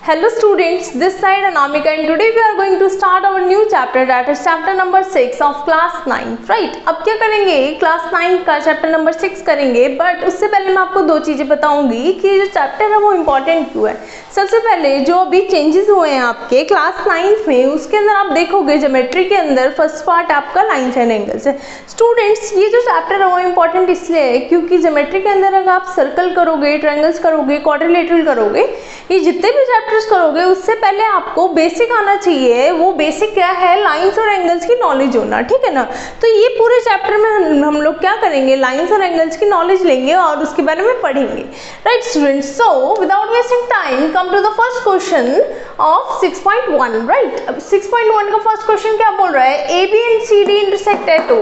Hello students, this side Anamika and today we are going to start our new chapter, that is chapter number 6 of class 9, right? अब क्या करेंगे, class 9 का chapter number 6 करेंगे, but उससे पहले मैं आपको दो चीज़ें बताऊंगी कि जो चैप्टर है वो इम्पॉर्टेंट क्यों है। सबसे पहले जो अभी चेंजेस हुए हैं आपके क्लास 9 में, उसके अंदर आप देखोगे ज्योमेट्री के अंदर फर्स्ट पार्ट आपका लाइन्स एंड एंगल्स है। स्टूडेंट्स ये जो चैप्टर है वो इम्पॉर्टेंट इसलिए है क्योंकि ज्योमेट्री के अंदर अगर आप सर्कल करोगे, ट्रायंगल्स करोगे, क्वाड्रिलेटरल करोगे, ये जितने भी चैप्टर्स करोगे उससे पहले आपको बेसिक आना चाहिए। वो बेसिक क्या है, लाइंस और एंगल्स की नॉलेज होना, ठीक है ना। तो ये पूरे चैप्टर में हम लोग क्या करेंगे, लाइंस और एंगल्स की नॉलेज लेंगे और उसके बारे में पढ़ेंगे, right students. So without wasting time come to the first question of 6.1, right. अब 6.1 का फर्स्ट क्वेश्चन क्या बोल रहा है, A B and C D intersect at O.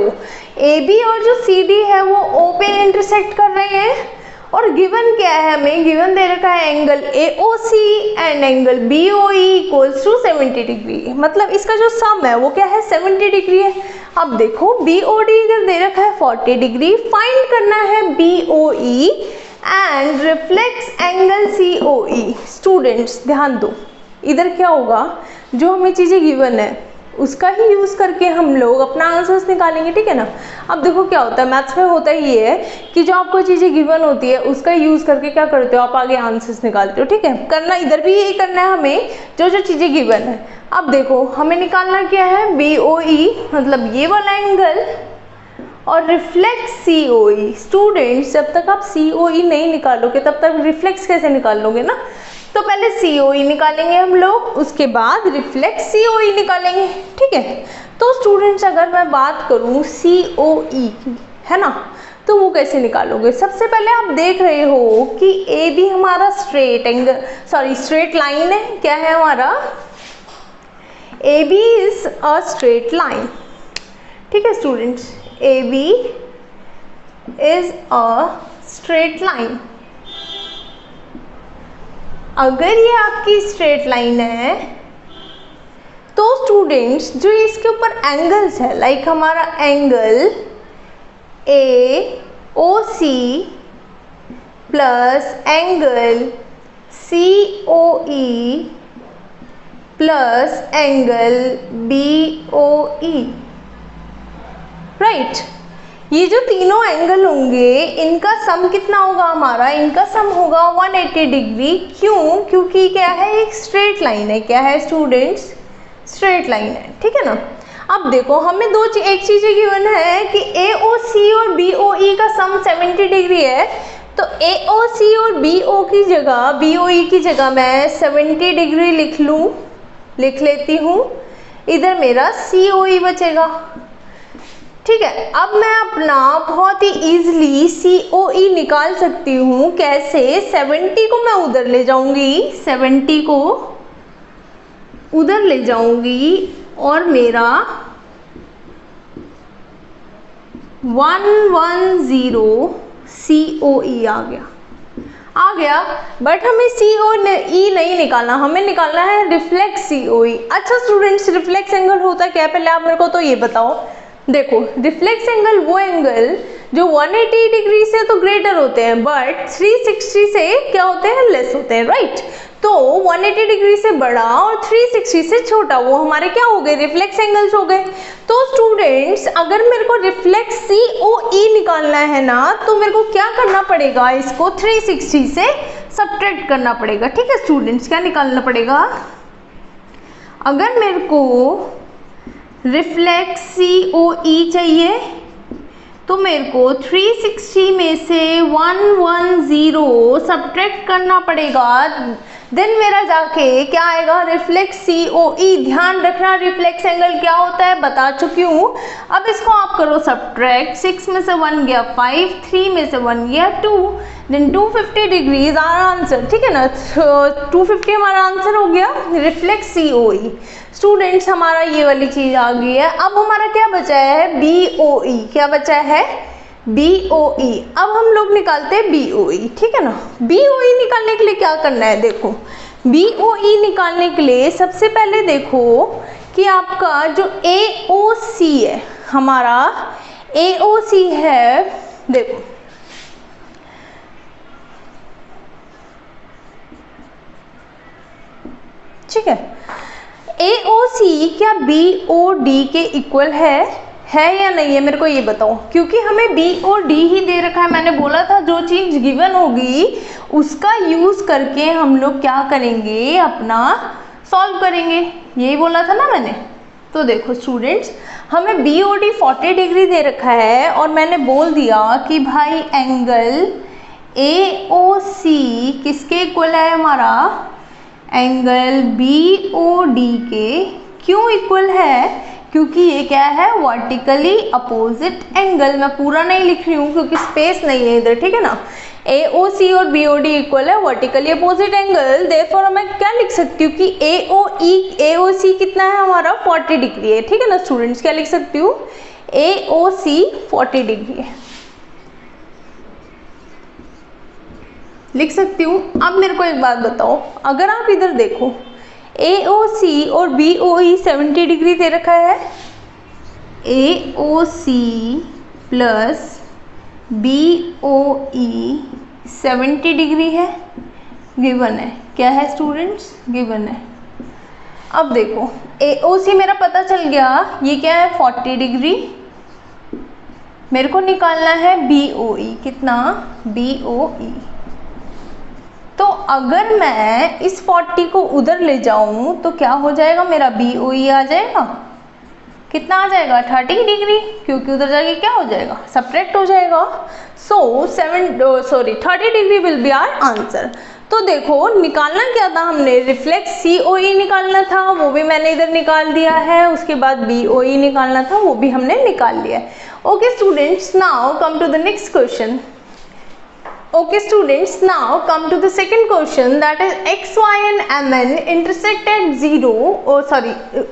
A B और जो सी डी है वो ओ पे इंटरसेक्ट कर रहे हैं और गिवन क्या है, हमें गिवन दे रखा है angle AOC and angle BOE equals to 70 degree. मतलब इसका जो सम है वो क्या है, 70 डिग्री है। अब देखो BOD इधर दे रखा है 40 डिग्री, फाइंड करना है BOE and reflex angle COE। Students ध्यान दो, इधर क्या होगा, जो हमें चीज़ें गिवन है उसका ही यूज़ करके हम लोग अपना आंसर्स निकालेंगे, ठीक है ना। अब देखो क्या होता है, मैथ्स में होता ही ये है कि जो आपको चीज़ें गिवन होती है उसका यूज़ करके क्या करते हो, आप आगे आंसर्स निकालते हो, ठीक है। करना इधर भी यही करना है हमें, जो जो चीज़ें गिवन है। अब देखो हमें निकालना क्या है, BOE मतलब ये वाला एंगल और रिफ्लेक्स COE। स्टूडेंट्स जब तक आप COE नहीं निकालोगे तब तक रिफ्लेक्स कैसे निकाल लोगे ना। तो पहले COE निकालेंगे हम लोग, उसके बाद रिफ्लेक्स COE निकालेंगे, ठीक है। तो स्टूडेंट्स अगर मैं बात करूं COE की, है ना, तो वो कैसे निकालोगे। सबसे पहले आप देख रहे हो कि AB हमारा straight angle, sorry straight line है। क्या है हमारा, AB is a straight line, ठीक है students. AB is a straight line. अगर ये आपकी स्ट्रेट लाइन है तो स्टूडेंट्स जो इसके ऊपर एंगल्स है, लाइक हमारा angle AOC plus angle COE plus angle BOE, right. ये जो तीनों एंगल होंगे इनका सम कितना होगा हमारा, इनका सम होगा 180 डिग्री। क्यों, क्योंकि क्या है, एक स्ट्रेट लाइन है। क्या है स्टूडेंट्स, स्ट्रेट लाइन है, ठीक है ना। अब देखो हमें एक चीज़ें गिवन है कि AOC और BOE का सम 70 डिग्री है। तो AOC और BOE की जगह मैं 70 डिग्री लिख लेती हूँ। इधर मेरा COE बचेगा, ठीक है। अब मैं अपना बहुत ही इजीली COE निकाल सकती हूँ। कैसे, 70 को मैं उधर ले जाऊंगी, 70 को उधर ले जाऊंगी और मेरा 110 COE आ गया। बट हमें COE नहीं निकालना, हमें निकालना है रिफ्लेक्स COE। अच्छा स्टूडेंट्स, रिफ्लेक्स एंगल होता क्या है, पहले आप मेरे को तो ये बताओ। देखो रिफ्लेक्स एंगल वो एंगल जो 180 डिग्री से तो ग्रेटर होते हैं बट 360 से क्या होते हैं, लेस होते हैं, राइट। तो 180 डिग्री से बड़ा और 360 से छोटा, वो हमारे क्या हो गए, रिफ्लेक्स एंगल्स हो गए। तो स्टूडेंट्स अगर मेरे को रिफ्लेक्स COE निकालना है ना, तो मेरे को क्या करना पड़ेगा, इसको 360 से सब्ट्रैक्ट करना पड़ेगा, ठीक है स्टूडेंट्स। क्या निकालना पड़ेगा, अगर मेरे को रिफ्लेक्स COE चाहिए तो मेरे को 360 में से 110 सब्ट्रैक्ट करना पड़ेगा। देन मेरा जाके क्या आएगा, रिफ्लेक्स COE। ध्यान रखना रिफ्लेक्स एंगल क्या होता है बता चुकी हूँ। अब इसको आप करो सब्ट्रैक्ट, 6 में से 1 गया 5, 3 में से 1 गया 2, then 250 degree is our answer, ठीक है ना। 250 हमारा आंसर हो गया, रिफ्लेक्स COE। स्टूडेंट्स हमारा ये वाली चीज आ गई है। अब हमारा क्या बचा है, BOE। क्या बचा है, BOE। अब हम लोग निकालते हैं BOE, ठीक है ना। BOE निकालने के लिए क्या करना है, देखो BOE निकालने के लिए सबसे पहले देखो कि आपका जो AOC है, हमारा AOC है, देखो ठीक है। AOC क्या BOD के इक्वल है या नहीं है, मेरे को ये बताओ, क्योंकि हमें BOD ही दे रखा है। मैंने बोला था जो चीज गिवन होगी उसका यूज करके हम लोग क्या करेंगे, अपना सॉल्व करेंगे, यही बोला था ना मैंने। तो देखो स्टूडेंट्स, हमें BOD 40 डिग्री दे रखा है और मैंने बोल दिया कि भाई एंगल AOC किसके इक्वल है, हमारा एंगल BOD के क्यों इक्वल है, क्योंकि ये क्या है, वर्टिकली अपोजिट एंगल। मैं पूरा नहीं लिख रही हूँ क्योंकि स्पेस नहीं है इधर, ठीक है ना। AOC और BOD इक्वल है वर्टिकली अपोजिट एंगल, देयरफॉर मैं क्या लिख सकती हूँ कि AOC कितना है हमारा 40 डिग्री है, ठीक है ना स्टूडेंट्स। क्या लिख सकती हूँ, AOC 40 डिग्री है, लिख सकती हूँ। अब मेरे को एक बात बताओ, अगर आप इधर देखो AOC और BOE 70 डिग्री दे रखा है, AOC प्लस BOE 70 डिग्री है, गिवन है। क्या है स्टूडेंट्स, गिवन है। अब देखो AOC मेरा पता चल गया, ये क्या है 40 डिग्री। मेरे को निकालना है BOE, कितना, BOE। तो अगर मैं इस 40 को उधर ले जाऊं तो क्या हो जाएगा, मेरा BOE आ जाएगा, कितना आ जाएगा 30 डिग्री, क्योंकि उधर जाके क्या हो जाएगा, सब्ट्रैक्ट हो जाएगा। So 30 degree will be our answer. तो देखो निकालना क्या था हमने, रिफ्लेक्स COE निकालना था, वो भी मैंने इधर निकाल दिया है। उसके बाद BOE निकालना था, वो भी हमने निकाल लिया है। Okay students, now come to the next question. Okay students, now come to the second question, that is x, y and mn intersect at 0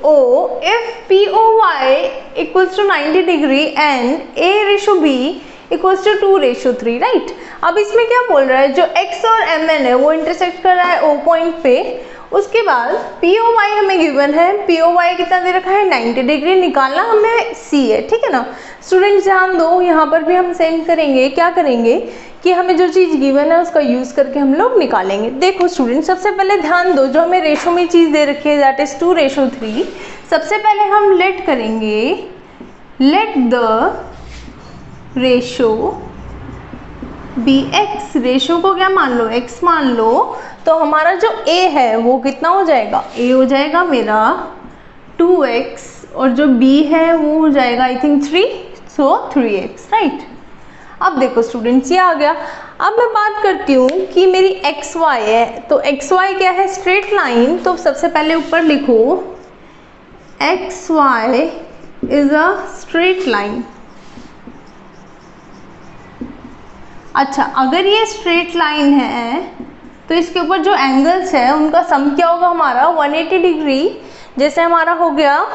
O if POY equals to 90 degree and A ratio B equals to 2:3, right। अब इसमें क्या बोल रहा है, जो x और mn है वो इंटरसेक्ट कर रहा है O पॉइंट पे। उसके बाद POY हमें गिवन है, POY कितना दे रखा है 90 डिग्री, निकालना हमें C है, ठीक है ना स्टूडेंट्स। ध्यान दो, यहाँ पर भी हम सेम करेंगे, क्या करेंगे कि हमें जो चीज़ गिवन है उसका यूज़ करके हम लोग निकालेंगे। देखो स्टूडेंट्स, सबसे पहले ध्यान दो, जो हमें रेशो में चीज़ दे रखी है दैट इज 2:3। सबसे पहले हम लेट करेंगे, let the ratio be x. Ratio को क्या मान लो, x मान लो। तो हमारा जो a है वो कितना हो जाएगा, a हो जाएगा मेरा 2x और जो b है वो हो जाएगा I think 3, so 3x, right. अब देखो स्टूडेंट्स, ये आ गया। अब मैं बात करती हूँ कि मेरी एक्स वाई है, तो एक्स वाई क्या है, स्ट्रेट लाइन। तो सबसे पहले ऊपर लिखो x y is a straight line. अच्छा, अगर ये स्ट्रेट लाइन है तो इसके ऊपर जो एंगल्स है उनका सम क्या होगा हमारा 180 डिग्री। जैसे हमारा हो गया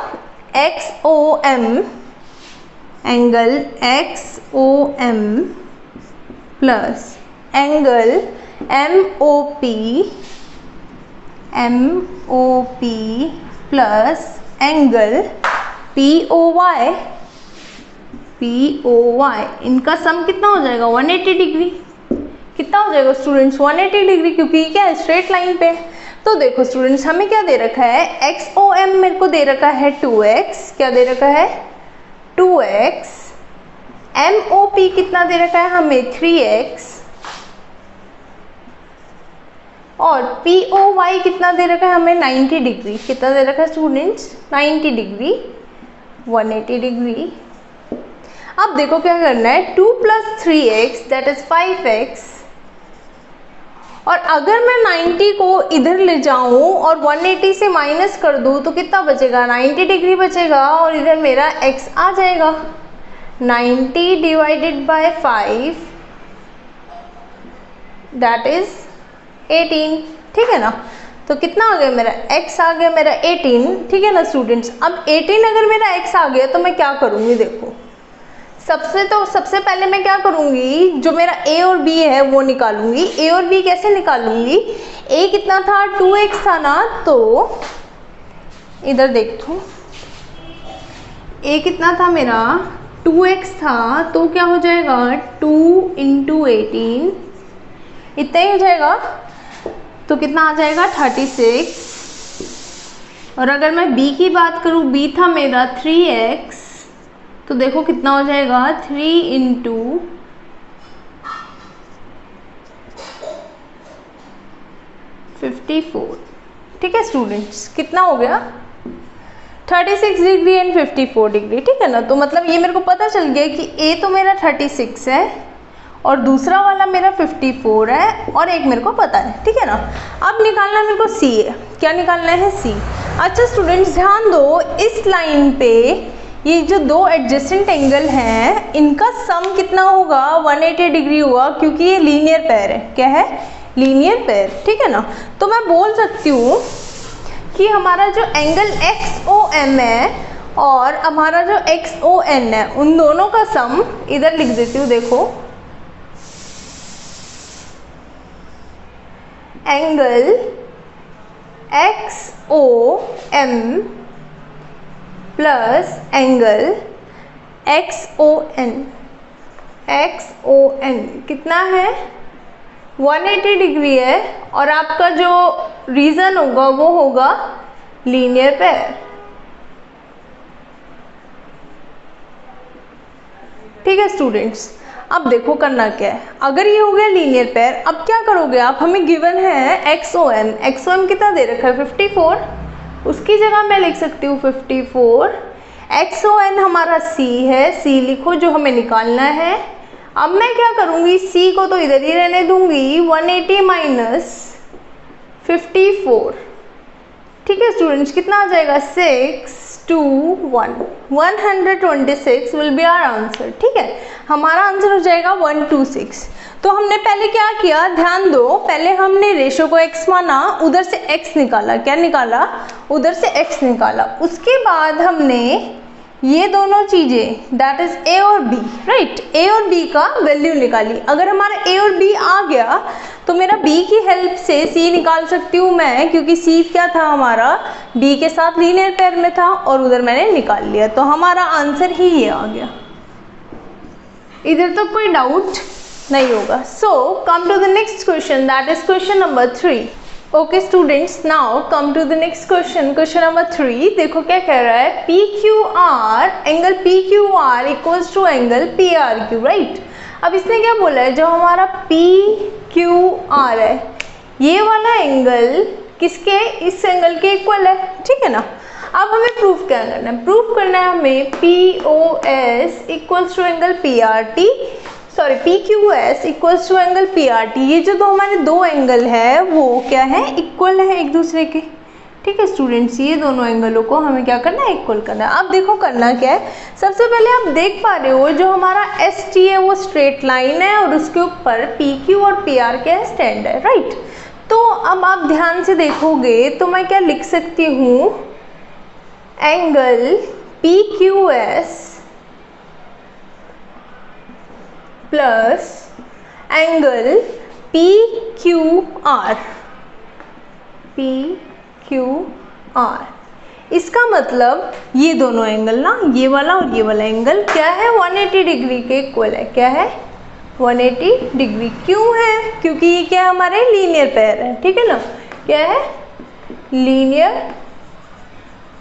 XOM, angle XOM plus angle MOP plus angle POY, इनका सम कितना हो जाएगा 180 डिग्री। कितना हो जाएगा स्टूडेंट्स 180 डिग्री, क्योंकि क्या है स्ट्रेट लाइन पे। तो देखो स्टूडेंट्स, हमें क्या दे रखा है, XOM मेरे को दे रखा है 2x, क्या दे रखा है 2x। MOP कितना दे रखा है हमें 3x और POY कितना दे रखा है हमें 90 डिग्री। कितना दे रखा है स्टूडेंट्स 90 डिग्री, 180 डिग्री। अब देखो क्या करना है, 2 + 3x दैट इज 5x। और अगर मैं 90 को इधर ले जाऊं और 180 से माइनस कर दूं तो कितना बचेगा 90 डिग्री बचेगा और इधर मेरा x आ जाएगा 90 डिवाइडेड बाय 5 दैट इज 18, ठीक है ना। तो कितना आ गया मेरा x आ गया मेरा 18, ठीक है ना स्टूडेंट्स। अब 18 अगर मेरा x आ गया तो मैं क्या करूँगी, देखो सबसे पहले मैं क्या करूँगी, जो मेरा a और b है वो निकालूंगी। a और b कैसे निकालूंगी, a कितना था 2x था ना, तो इधर देखो a कितना था मेरा 2x था, तो क्या हो जाएगा 2 × 18, इतना ही हो जाएगा। तो कितना आ जाएगा 36 और अगर मैं b की बात करूँ, b था मेरा 3x, तो देखो कितना हो जाएगा 3 इंटू 54। ठीक है स्टूडेंट्स, कितना हो गया 36 डिग्री एंड 54 डिग्री। ठीक है ना, तो मतलब ये मेरे को पता चल गया कि a तो मेरा 36 है और दूसरा वाला मेरा 54 है और एक मेरे को पता है। ठीक है ना, अब निकालना मेरे को c है। क्या निकालना है c। अच्छा स्टूडेंट्स ध्यान दो, इस लाइन पे ये जो दो एडजेसेंट एंगल हैं इनका सम कितना होगा 180 डिग्री होगा, क्योंकि ये लीनियर पेयर है। क्या है, लीनियर पेयर। ठीक है ना, तो मैं बोल सकती हूँ कि हमारा जो एंगल XOM है और हमारा जो XON है उन दोनों का सम, इधर लिख देती हूँ, देखो angle XOM plus angle XON कितना है 180 डिग्री है और आपका जो रीजन होगा वो होगा लीनियर पेयर। ठीक है स्टूडेंट्स, अब देखो करना क्या है। अगर ये हो गया लीनियर पेयर, अब क्या करोगे आप, हमें गिवन है XOM कितना दे रखा है 54, उसकी जगह मैं लिख सकती हूँ 54। XON हमारा C है, C लिखो जो हमें निकालना है। अब मैं क्या करूँगी, C को तो इधर ही रहने दूंगी, 180 माइनस 54। ठीक है स्टूडेंट्स, कितना आ जाएगा 6 2 1 126 विल बी आवर आंसर। ठीक है, हमारा आंसर हो जाएगा 126। तो हमने पहले क्या किया, दैट दो, पहले हमने रेशो को x माना, उधर से x निकाला। क्या निकाला, उधर से x निकाला। उसके बाद हमने ये दोनों चीजें दैट इज a और b, राइट, a और b का वैल्यू निकाली। अगर हमारा a और b आ गया तो मेरा b की हेल्प से c निकाल सकती हूँ मैं, क्योंकि c क्या था हमारा b के साथ लीनियर पेयर में था और उधर मैंने निकाल लिया, तो हमारा आंसर ही ये आ गया। इधर तो कोई डाउट नहीं होगा। So come to the next question, that is question number 3। Okay students, now come to the next question, question number 3। देखो क्या कह रहा है, PQR, angle PQR equals to angle PRQ, right. अब इसने क्या बोला है, जो हमारा PQR है ये वाला एंगल किसके, इस एंगल के इक्वल है। ठीक है ना, अब हमें प्रूफ क्या करना है, प्रूफ करना है हमें POS equals to angle PRT, sorry PQS equals to angle PRT। ये जो दो हमारे दो एंगल है वो क्या है, इक्वल है एक दूसरे के। ठीक है स्टूडेंट्स, ये दोनों एंगलों को हमें क्या करना है, इक्वल करना है। अब देखो करना क्या है, सबसे पहले आप देख पा रहे हो जो हमारा ST है वो स्ट्रेट लाइन है और उसके ऊपर PQ और PR क्या स्टैंड है, राइट। तो अब आप ध्यान से देखोगे तो मैं क्या लिख सकती हूँ, angle PQS plus angle PQR। इसका मतलब ये दोनों एंगल ना, ये वाला और ये वाला एंगल क्या है 180 डिग्री के इक्वल है। क्या है 180 डिग्री। क्यों है, क्योंकि ये क्या हमारे लीनियर पेयर है। ठीक है ना, क्या है लीनियर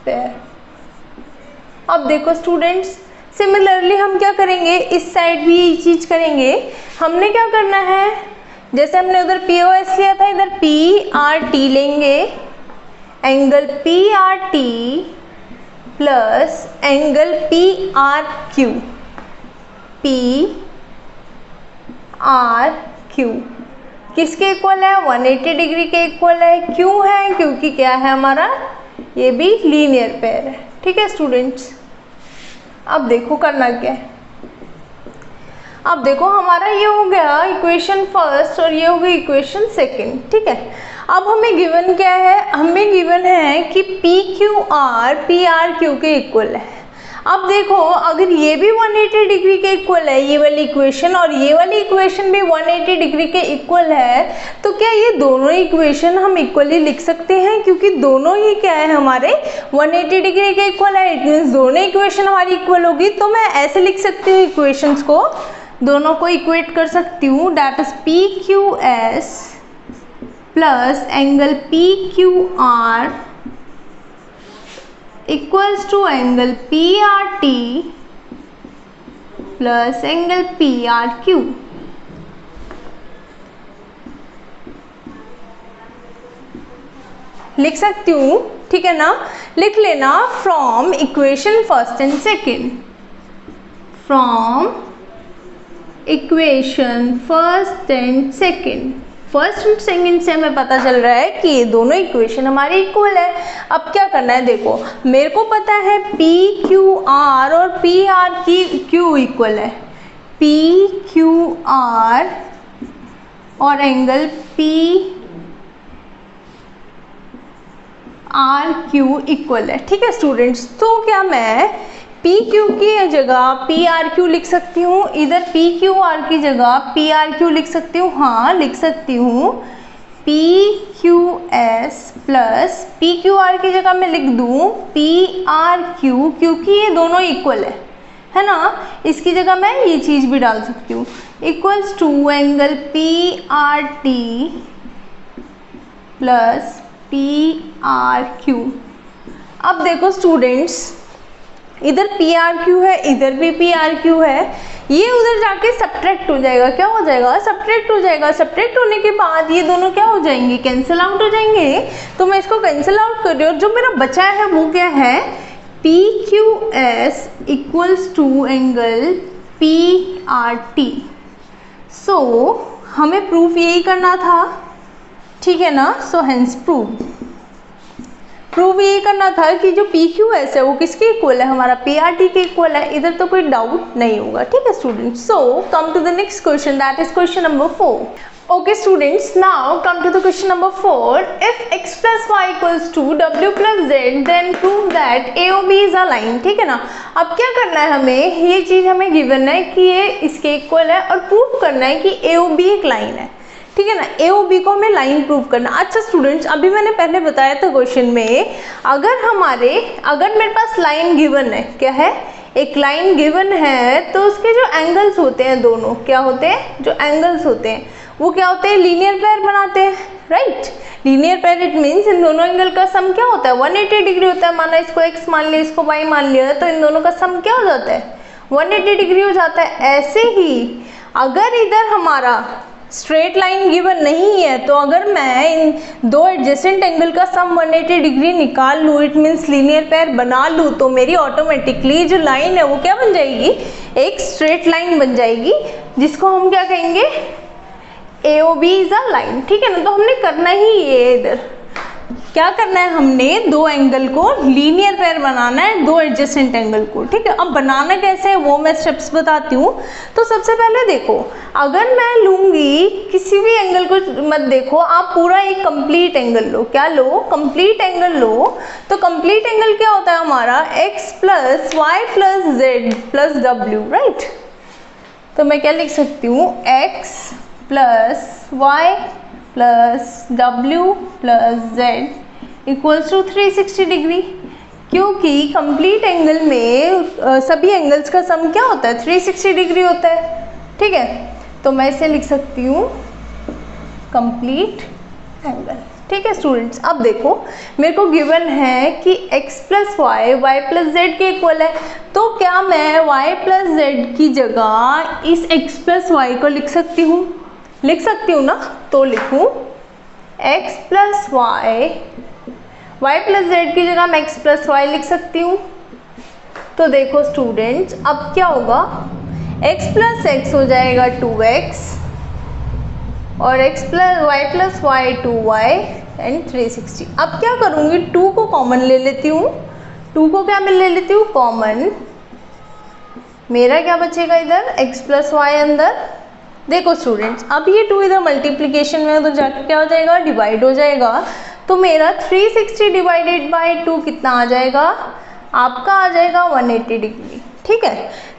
पेयर। अब देखो स्टूडेंट्स, सिमिलरली हम क्या करेंगे, इस साइड भी यही चीज करेंगे। हमने क्या करना है, जैसे हमने उधर POS लिया था इधर PRT लेंगे, angle PRT plus angle PRQ, किसके इक्वल है 180 डिग्री के इक्वल है। क्यों है, क्योंकि क्या है हमारा ये भी लीनियर पेयर है। ठीक है स्टूडेंट्स, अब देखो करना क्या है। अब देखो हमारा ये हो गया इक्वेशन फर्स्ट और ये हो गई इक्वेशन सेकंड। ठीक है, अब हमें गिवन क्या है, हमें गिवन है कि PQR PRQ के इक्वल है। अब देखो अगर ये भी 180 डिग्री के इक्वल है ये वाली इक्वेशन, और ये वाली इक्वेशन भी 180 डिग्री के इक्वल है, तो क्या ये दोनों इक्वेशन हम इक्वली लिख सकते हैं, क्योंकि दोनों ही क्या है हमारे 180 डिग्री के इक्वल है। इट मीन्स दोनों इक्वेशन हमारी इक्वल होगी। तो मैं ऐसे लिख सकती हूँ इक्वेशंस को, दोनों को इक्वेट कर सकती हूँ, that is PQS plus angle PQR equals to angle P R T plus angle P R Q. लिख सकती हूँ, ठीक है ना, लिख लेना from equation first and second, from equation first and second. First and second से हमें पता चल रहा है कि ये दोनों इक्वेशन हमारे इक्वल है। अब क्या करना है, देखो मेरे को पता है पी क्यू आर और पी आर की क्यू इक्वल है, पी क्यू आर और angle P R Q equal है। ठीक है स्टूडेंट्स, तो क्या मैं पी क्यू की जगह पी आर क्यू लिख सकती हूँ, इधर पी क्यू आर की जगह पी आर क्यू लिख सकती हूँ? हाँ लिख सकती हूँ। P Q S plus P Q R की जगह मैं लिख दूँ पी आर क्यू, क्योंकि ये दोनों इक्वल है ना। इसकी जगह मैं ये चीज़ भी डाल सकती हूँ, equals to angle P R T plus P R Q. अब देखो स्टूडेंट्स, इधर पी आर क्यू है, इधर भी पी आर क्यू है, ये उधर जाके सब्ट्रैक्ट हो जाएगा। क्या हो जाएगा? सब्ट्रैक्ट हो जाएगा। सब्ट्रैक्ट होने के बाद ये दोनों क्या हो जाएंगे? कैंसिल आउट हो जाएंगे। तो मैं इसको कैंसिल आउट कर रही हूँ, जो मेरा बचा है वो क्या है? P Q S equals to angle P R T. So हमें प्रूफ यही करना था, ठीक है ना। सो हेंस प्रूफ यही करना था कि जो पी क्यू एस है वो किसके इक्वल है? हमारा पी आर टी के इक्वल है। इधर तो कोई डाउट नहीं होगा, ठीक है students. So come to the next question, that is question number 4। Okay students, now come to the question number 4। If x plus y equals to w plus z then prove that A O B is a line. ठीक है ना। अब क्या करना है हमें, ये चीज हमें गिवन है कि ये इसके इक्वल है और प्रूव करना है कि ए ओ बी एक लाइन है। ठीक है ना। ए ओ बी को हमें लाइन प्रूव करना। अच्छा स्टूडेंट्स, अभी मैंने पहले बताया था क्वेश्चन में, अगर मेरे पास लाइन गिवन है, क्या है? एक लाइन गिवन है, तो उसके जो एंगल्स होते हैं दोनों क्या होते हैं? जो एंगल्स होते हैं वो क्या होते हैं? लीनियर पेयर बनाते हैं, right. Linear pair it means in दोनों एंगल का सम क्या होता है? 180 डिग्री होता है। माना इसको x मान लिया, इसको y मान लिया, तो इन दोनों का सम क्या हो जाता है? 180 डिग्री हो जाता है। ऐसे ही अगर इधर हमारा स्ट्रेट लाइन गिवन नहीं है, तो अगर मैं इन दो एडजेसेंट एंगल का सम 180 डिग्री निकाल लूँ, इट मीन्स लीनियर पेयर बना लूँ, तो मेरी ऑटोमेटिकली जो लाइन है वो क्या बन जाएगी? एक स्ट्रेट लाइन बन जाएगी, जिसको हम क्या कहेंगे? A O B is a line. ठीक है ना। तो हमने करना ही ये, इधर क्या करना है, हमने दो एंगल को लीनियर पेयर बनाना है, दो एडजेसेंट एंगल को। ठीक है। अब बनाना कैसे है वो मैं स्टेप्स बताती हूँ। तो सबसे पहले देखो, अगर मैं लूंगी किसी भी एंगल को, मत देखो आप, पूरा एक कंप्लीट एंगल लो। क्या लो? कंप्लीट एंगल लो। तो कंप्लीट एंगल क्या होता है हमारा? x plus y plus z plus डब्ल्यू, राइट। तो मैं क्या लिख सकती हूँ? x प्लस वाई प्लस डब्ल्यू plus z equals to 360 degree, क्योंकि कंप्लीट एंगल में सभी एंगल्स का सम क्या होता है? 360 डिग्री होता है। ठीक है। तो मैं इसे लिख सकती हूँ कंप्लीट एंगल। ठीक है स्टूडेंट्स। अब देखो, मेरे को गिवन है कि x plus y y plus z के इक्वल है, तो क्या मैं y प्लस जेड की जगह इस x प्लस वाई को लिख सकती हूँ? लिख सकती हूँ ना। तो लिखूँ x plus y, y plus z की जगह मैं x प्लस वाई लिख सकती हूँ। तो देखो स्टूडेंट्स, अब क्या होगा? x प्लस एक्स हो जाएगा 2x और x plus Y 2y and 360। अब क्या करूँगी? 2 को कॉमन ले लेती हूँ। 2 को क्या मैं ले लेती हूँ? कॉमन। मेरा क्या बचेगा इधर? x प्लस वाई अंदर। देखो स्टूडेंट्स, अब ये 2 इधर मल्टीप्लिकेशन में, तो जाके क्या हो जाएगा? डिवाइड हो जाएगा। तो मेरा 360 डिवाइडेड बाई 2 कितना आ जाएगा? आपका आ जाएगा 180 डिग्री। ठीक है।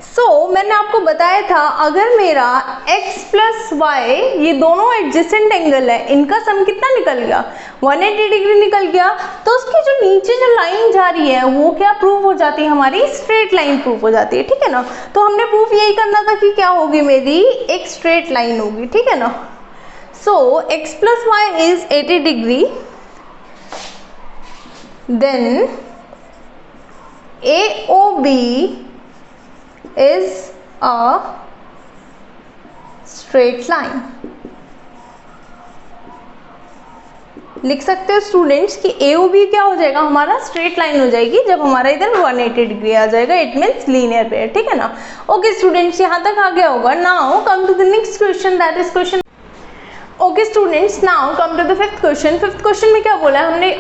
मैंने आपको बताया था, अगर मेरा x प्लस वाई, ये दोनों एडजेसेंट एंगल है, इनका सम कितना निकल गया? 180 डिग्री निकल गया। तो उसकी जो नीचे जो लाइन जा रही है वो क्या प्रूव हो जाती है? हमारी स्ट्रेट लाइन प्रूव हो जाती है। ठीक है ना। तो हमने प्रूफ यही करना था कि क्या होगी मेरी? एक स्ट्रेट लाइन होगी। ठीक है ना। So x plus y is 80 degree, then AOB is a straight line. लिख सकते हो स्टूडेंट्स कि AOB क्या हो जाएगा, हमारा स्ट्रेट लाइन हो जाएगी जब हमारा इधर 180 डिग्री आ जाएगा, इट मीन्स लीनियर पेयर, ठीक है ना। ओके स्टूडेंट्स, यहाँ तक आ गया होगा। Now come to the next question, that is question. Okay students, now come to the fifth question. Fifth question में क्या बोला है हमने,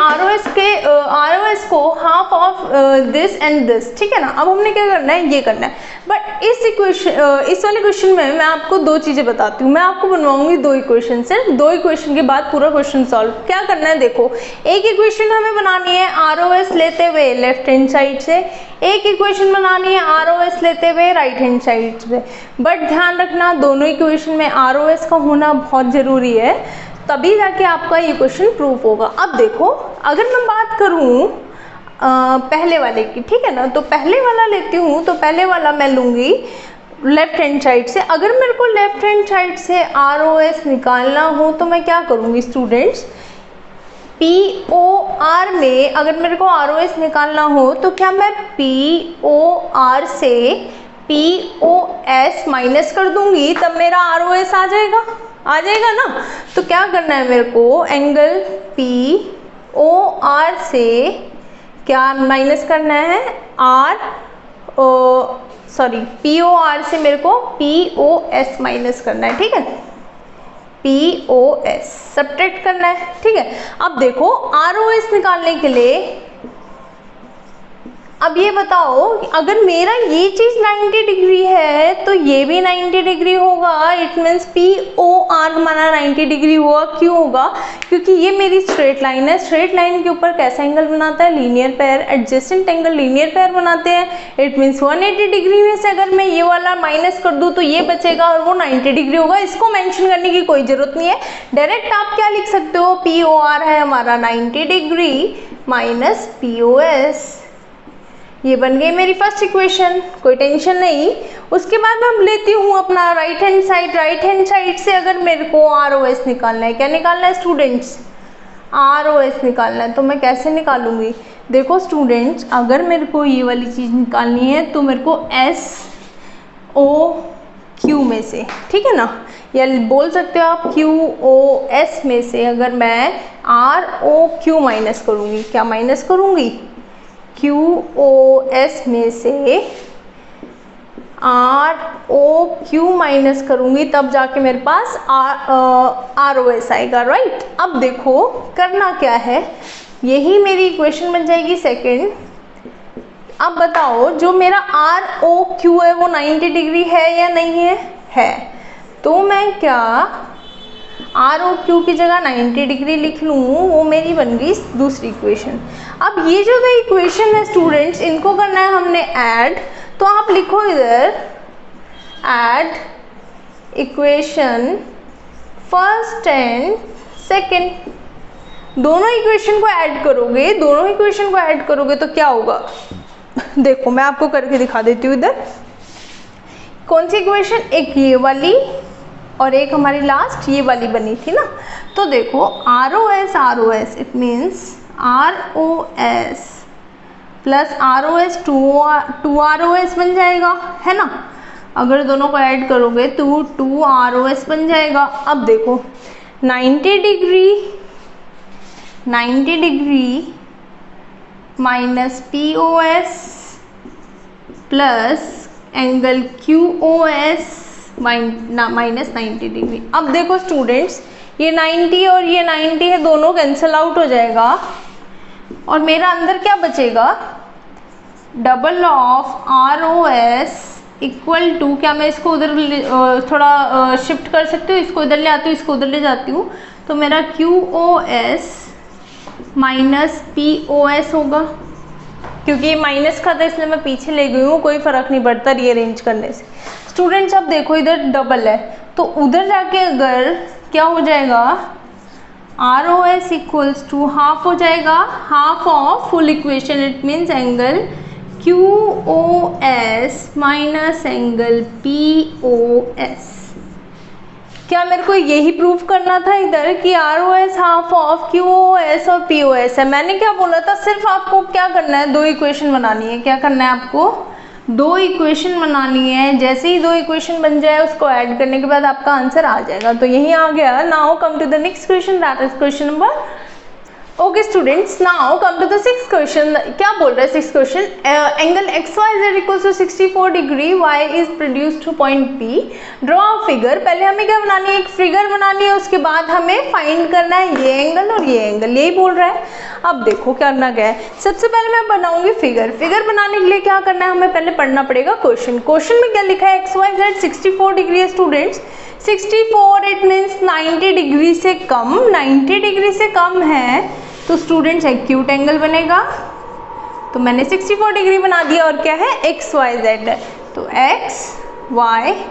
ROS को half of this and this, ठीक है ना। अब हमने क्या करना है, ये करना है। बट इस वाले क्वेश्चन में मैं आपको दो चीजें बताती हूँ। मैं आपको बनवाऊंगी दो इक्वेशन, सिर्फ दो इक्वेशन के बाद पूरा क्वेश्चन सॉल्व। क्या करना है, देखो, एक इक्वेशन हमें बनानी है ROS लेते हुए लेफ्ट हैंड साइड से, एक इक्वेशन बनानी है ROS लेते हुए राइट हैंड साइड से। बट ध्यान रखना, दोनों इक्वेशन में ROS का होना बहुत जरूरी है, तभी जाके आपका ये क्वेश्चन प्रूफ होगा। अब देखो, अगर मैं बात करूं पहले वाले की, ठीक है ना, तो पहले वाला लेती हूँ, तो पहले वाला मैं लूंगी लेफ्ट हैंड साइड से। अगर मेरे को लेफ्ट हैंड साइड से ROS निकालना हो तो मैं क्या करूँगी स्टूडेंट्स, POR में अगर मेरे को ROS निकालना हो तो क्या मैं POR से POS माइनस कर दूंगी, तब मेरा ROS आ जाएगा ना। तो क्या करना है मेरे को, एंगल POR से क्या माइनस करना है, POR से मेरे को POS माइनस करना है, ठीक है, POS सब्ट्रैक्ट करना है, ठीक है। अब देखो, ROS निकालने के लिए अब ये बताओ, अगर मेरा ये चीज 90 डिग्री है तो ये भी 90 डिग्री होगा, इट मीन्स POR हमारा 90 डिग्री होगा। क्यों होगा, क्योंकि ये मेरी स्ट्रेट लाइन है। स्ट्रेट लाइन के ऊपर कैसा एंगल बनाता है, linear pair, adjacent angle linear pair बनाते हैं। इट मीन्स 180 डिग्री में से अगर मैं ये वाला माइनस कर दूं तो ये बचेगा और वो 90 डिग्री होगा। इसको मेंशन करने की कोई जरूरत नहीं है, डायरेक्ट आप क्या लिख सकते हो, POR है हमारा 90 डिग्री माइनस POS। ये बन गई मेरी फर्स्ट इक्वेशन, कोई टेंशन नहीं। उसके बाद मैं लेती हूँ अपना right hand side. Right hand side से अगर मेरे को ROS निकालना है, क्या निकालना है स्टूडेंट्स, ROS निकालना है, तो मैं कैसे निकालूंगी, देखो स्टूडेंट्स, अगर मेरे को ये वाली चीज़ निकालनी है तो मेरे को SOQ में से, ठीक है ना, या बोल सकते हो आप QOS में से अगर मैं ROQ माइनस करूँगी, क्या माइनस करूँगी, QOS में से ROQ माइनस करूंगी, तब जाके मेरे पास ROS आएगा, राइट। अब देखो करना क्या है, यही मेरी इक्वेशन बन जाएगी सेकंड। अब बताओ, जो मेरा ROQ है वो 90 डिग्री है या नहीं है, तो मैं क्या ROQ की जगह 90 डिग्री लिख लूँ, वो मेरी बन गई दूसरी इक्वेशन। अब ये जो दो इक्वेशन है स्टूडेंट्स, इनको करना है हमने ऐड, तो आप लिखो इधर add equation first and second. दोनों इक्वेशन को ऐड करोगे, तो क्या होगा, देखो मैं आपको करके दिखा देती हूँ। इधर कौन सी इक्वेशन, एक ये वाली और एक हमारी लास्ट ये वाली बनी थी ना। तो देखो ROS it means ROS plus ROS 2ROS बन जाएगा, है ना। अगर दोनों को ऐड करोगे तो 2ROS बन जाएगा। अब देखो 90 degree minus POS plus angle QOS minus 90 degree. अब देखो स्टूडेंट्स, ये 90 और ये 90 है, दोनों कैंसिल आउट हो जाएगा और मेरा अंदर क्या बचेगा, double of ROS equal to, क्या मैं इसको उधर थोड़ा शिफ्ट कर सकती हूँ, इसको इधर ले आती हूँ, इसको उधर ले जाती हूँ, तो मेरा QOS माइनस POS होगा। क्योंकि ये माइनस का था इसलिए मैं पीछे ले गई हूँ, कोई फर्क नहीं पड़ता रीअरेंज करने से। स्टूडेंट्स अब देखो इधर डबल है, तो उधर जाके अगर क्या हो जाएगा, ROS इक्वल्स टू हाफ हो जाएगा, half of full equation, it means angle QOS minus angle POS। क्या मेरे को यही प्रूफ करना था इधर कि ROS हाफ ऑफ QoS और PoS है? मैंने क्या बोला था, सिर्फ आपको क्या करना है, दो इक्वेशन बनानी है। क्या करना है आपको, दो इक्वेशन बनानी है। जैसे ही दो इक्वेशन बन जाए उसको ऐड करने के बाद आपका आंसर आ जाएगा। तो यही आ गया। Now come to the next question, that is question number okay students, now come to the sixth question. क्या बोल रहा है sixth question, angle XYZ equals to 64 degree, Y is produced to point P, draw a figure. पहले हमें क्या बनानी है, एक फिगर बनानी है, उसके बाद हमें फाइंड करना है ये एंगल और ये एंगल, यही बोल रहा है। अब देखो करना क्या है, सबसे पहले मैं बनाऊंगी फिगर। फिगर बनाने के लिए क्या करना है, हमें पहले पढ़ना पड़ेगा क्वेश्चन। क्वेश्चन में क्या लिखा है, XYZ 64 डिग्री है स्टूडेंट्स। 64 इट मीन्स 90 डिग्री से कम, 90 डिग्री से कम है तो स्टूडेंट्स एक्यूट एंगल बनेगा। तो मैंने 64 डिग्री बना दिया और क्या है, XYZ है, तो XYZ।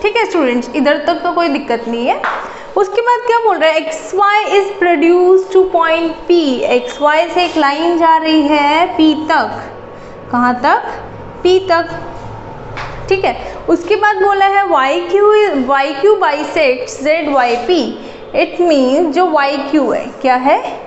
ठीक है स्टूडेंट्स, इधर तक तो कोई दिक्कत नहीं है। उसके बाद क्या बोल रहा है, XY is produced to point P, XY से एक लाइन जा रही है P तक। कहाँ तक, P तक। ठीक है, उसके बाद बोला है YQ bisects ZYP। It means जो YQ है, क्या है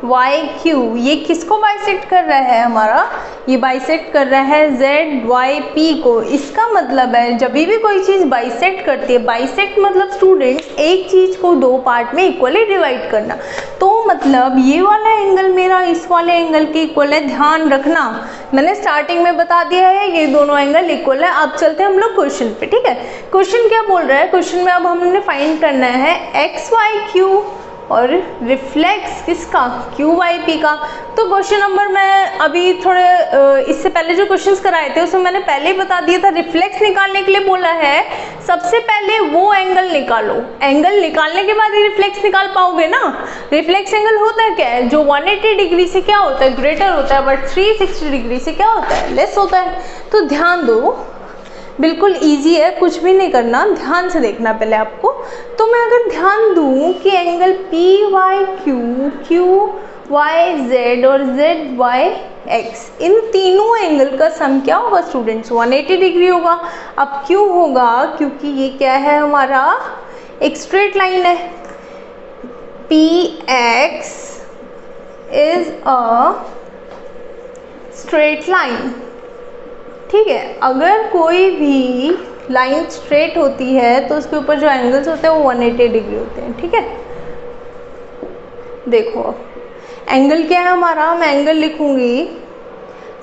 YQ, ये किसको बाइसेक्ट कर रहा है, हमारा ये बाइसेक्ट कर रहा है ZYP को। इसका मतलब है जब भी कोई चीज़ बाइसेक्ट करती है, बाइसेक्ट मतलब स्टूडेंट्स एक चीज़ को दो पार्ट में इक्वली डिवाइड करना। तो मतलब ये वाला एंगल मेरा इस वाले एंगल के इक्वल है, ध्यान रखना। मैंने स्टार्टिंग में बता दिया है ये दोनों एंगल इक्वल है। अब चलते हैं हम लोग क्वेश्चन पे। ठीक है, क्वेश्चन क्या बोल रहा है, क्वेश्चन में अब हमने फाइंड करना है XYQ और रिफ्लेक्स किसका, QYP का। तो क्वेश्चन नंबर मैं अभी थोड़े इससे पहले जो क्वेश्चंस कराए थे उसमें मैंने पहले ही बता दिया था। रिफ्लेक्स निकालने के लिए बोला है सबसे पहले वो एंगल निकालो, एंगल निकालने के बाद ही रिफ्लेक्स निकाल पाओगे ना। रिफ्लेक्स एंगल होता है क्या है, जो 180 डिग्री से क्या होता है, ग्रेटर होता है, बट 360 डिग्री से क्या होता है, लेस होता है। तो ध्यान दो, बिल्कुल इजी है, कुछ भी नहीं करना, ध्यान से देखना पहले आपको। तो मैं अगर ध्यान दूं कि एंगल PYQ, QYZ और ZYX, इन तीनों एंगल का सम क्या होगा स्टूडेंट्स, 180 डिग्री होगा। अब क्यों होगा, क्योंकि ये क्या है, हमारा एक स्ट्रेट लाइन है। PX is a straight line. ठीक है, अगर कोई भी लाइन स्ट्रेट होती है तो उसके ऊपर जो एंगल्स होते हैं वो 180 डिग्री होते हैं। ठीक है, देखो एंगल क्या है हमारा, मैं एंगल लिखूंगी।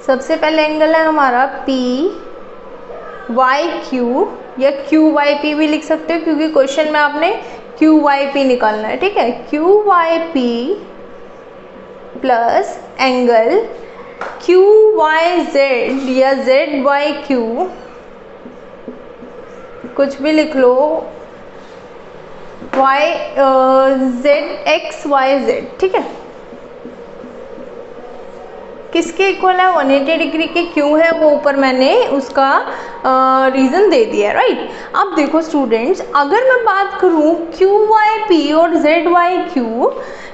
सबसे पहले एंगल है हमारा PYQ या QYP भी लिख सकते हो, क्योंकि क्वेश्चन में आपने QYP निकालना है। ठीक है, QYP प्लस एंगल QYZ या ZYQ, कुछ भी लिख लो, ZXYZ। ठीक है, किसके इक्वल है, 180 डिग्री के। क्यों है वो ऊपर मैंने उसका रीज़न दे दिया, राइट। अब देखो स्टूडेंट्स, अगर मैं बात करूं QYP और ZYQ,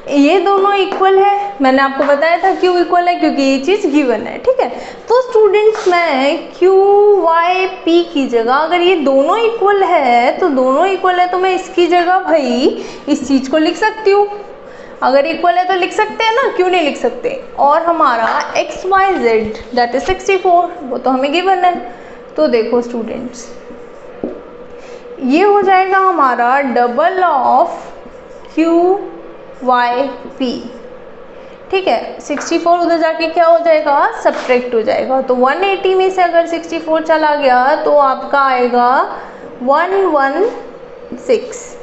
ये दोनों इक्वल है। मैंने आपको बताया था क्यों इक्वल है, क्योंकि ये चीज़ गिवन है। ठीक है, तो स्टूडेंट्स मैं QYP की जगह, अगर ये दोनों इक्वल है तो दोनों इक्वल है तो मैं इसकी जगह भाई इस चीज़ को लिख सकती हूँ। अगर इक्वल है तो लिख सकते हैं ना, क्यों नहीं लिख सकते। और हमारा XYZ दैट इज 64, वो तो हमें गिवन है। तो देखो स्टूडेंट्स, ये हो जाएगा हमारा डबल ऑफ QYP। ठीक है, 64 उधर जाके क्या हो जाएगा, सब्ट्रैक्ट हो जाएगा। तो 180 में से अगर 64 चला गया तो आपका आएगा 116।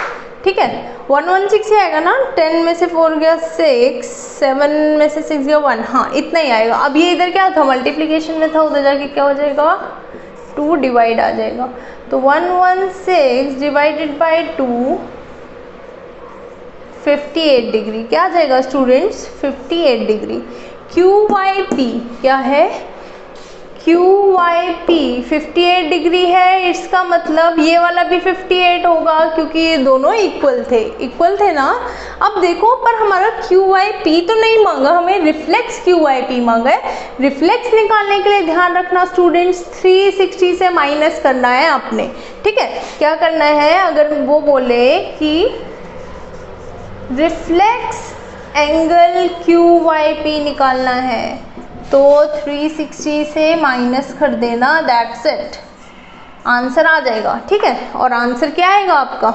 ठीक है, 116 ही आएगा ना, 10 में से 4 गया 6, 7 में से 6 गया 1, हाँ इतना ही आएगा। अब ये इधर क्या था, मल्टीप्लिकेशन में था, उधर जाके क्या हो जाएगा, 2 डिवाइड आ जाएगा। तो 116 डिवाइडेड बाई 2 58 डिग्री, क्या आ जाएगा स्टूडेंट्स, 58 डिग्री। QYP क्या है, क्यू वाई पी 58 डिग्री है, इसका मतलब ये वाला भी 58 होगा क्योंकि ये दोनों इक्वल थे ना। अब देखो पर हमारा क्यू वाई पी तो नहीं मांगा, हमें रिफ्लेक्स क्यू वाई पी मांगा है। रिफ्लेक्स निकालने के लिए ध्यान रखना स्टूडेंट्स 360 से माइनस करना है आपने, ठीक है। क्या करना है, अगर वो बोले कि reflex angle Q Y P निकालना है तो 360 से माइनस कर देना, दैट्स इट, आंसर आ जाएगा, ठीक है। और आंसर क्या आएगा आपका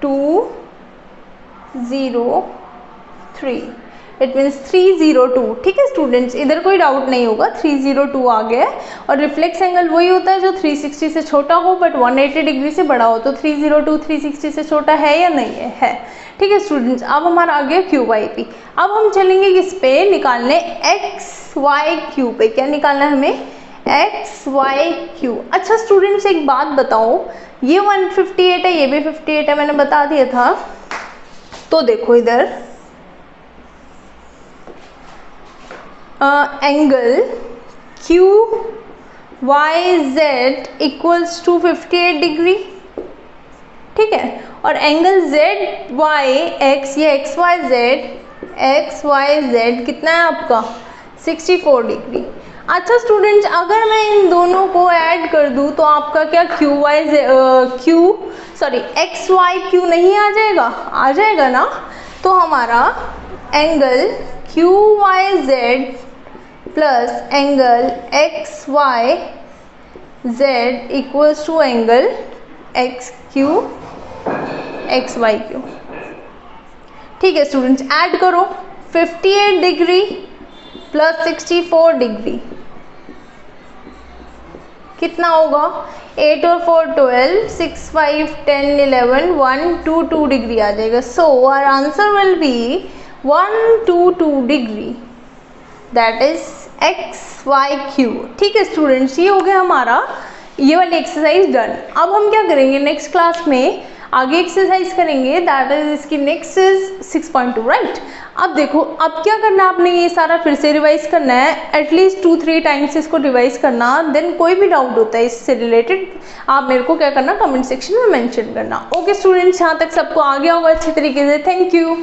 203, इट मीन्स 302, ठीक है स्टूडेंट्स, इधर कोई डाउट नहीं होगा, 302 आ गया। और रिफ्लेक्स एंगल वही होता है जो 360 से छोटा हो बट 180 डिग्री से बड़ा हो, तो 302 360 से छोटा है या नहीं है, ठीक है स्टूडेंट्स। अब हमारा आ गया क्यू वाई पी। अब हम चलेंगे किस पे, निकालने एक्स वाई क्यू पे। क्या निकालना है हमें, एक्स वाई क्यू। अच्छा स्टूडेंट्स एक बात बताओ, ये 158 है, ये भी 58 है, मैंने बता दिया था। तो देखो इधर angle Q Y Z equals to 58 degree, ठीक है। और एंगल जेड वाई एक्स, ये एक्स वाई जेड कितना है आपका 64 डिग्री। अच्छा स्टूडेंट्स अगर मैं इन दोनों को ऐड कर दूं तो आपका क्या एक्स वाई क्यू नहीं आ जाएगा ना। तो हमारा angle Q Y Z plus angle X Y Z equals to angle X Y Q, ठीक है स्टूडेंट्स। ऐड करो 58 डिग्री प्लस 64 डिग्री कितना होगा, 8 और 4 12, 6 5 10 11, 122 डिग्री आ जाएगा। So our answer will be 122 degree, that is X Y Q, ठीक है स्टूडेंट्स। ये हो गया हमारा ये वाली एक्सरसाइज डन। अब हम क्या करेंगे नेक्स्ट क्लास में आगे एक्सरसाइज करेंगे, दैट इज इसकी नेक्स्ट इज 6.2, राइट। अब देखो अब क्या करना है, आपने ये सारा फिर से रिवाइज करना है, एटलीस्ट 2-3 टाइम्स इसको रिवाइज करना। देन कोई भी डाउट होता है इससे रिलेटेड आप मेरे को क्या करना, कमेंट सेक्शन में मेंशन करना। ओके स्टूडेंट्स, यहाँ तक सबको आ गया होगा अच्छे तरीके से, थैंक यू।